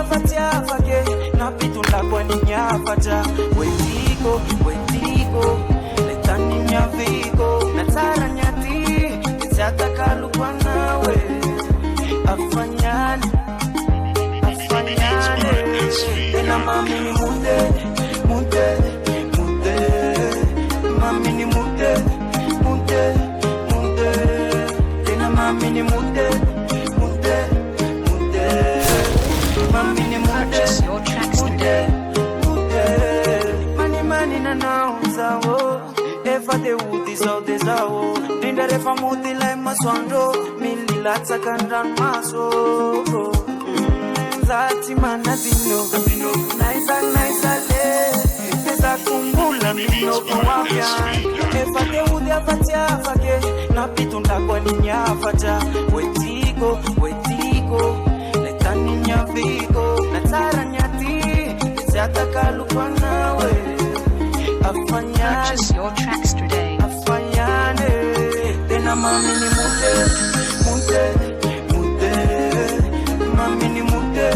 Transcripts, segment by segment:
udiavatia fake na pitunda kwa ninyapata wetiko letani nyaviko natara nyati itatakalukwa nawe afanyane tena mami ni mude mami ni mude tena mami ni mude mami ni mude mani na nauza wo efa de udi zao dinda refa muti la maswando milila tsakandran maso zati manadino naisa le pesa kumbula mino kuwafya efa de udi afatia fake na pitunda kwa ninyafata wetiko letani nyaviko natara nyati itatakalukwa nawe Purchase your tracks today. Afanyane tena mami ni mude mami ni mude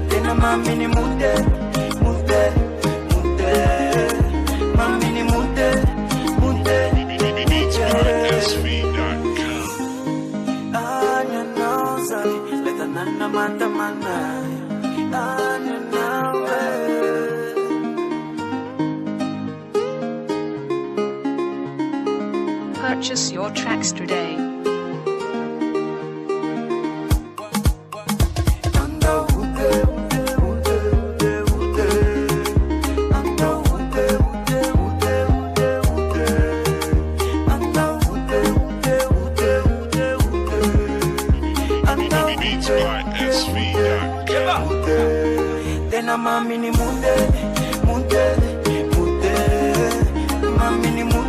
tena mami ni mude mami ni mude anya noza leta nana mandamana anya nawe. Purchase your tracks today. Tena mami ni mude mami ni mude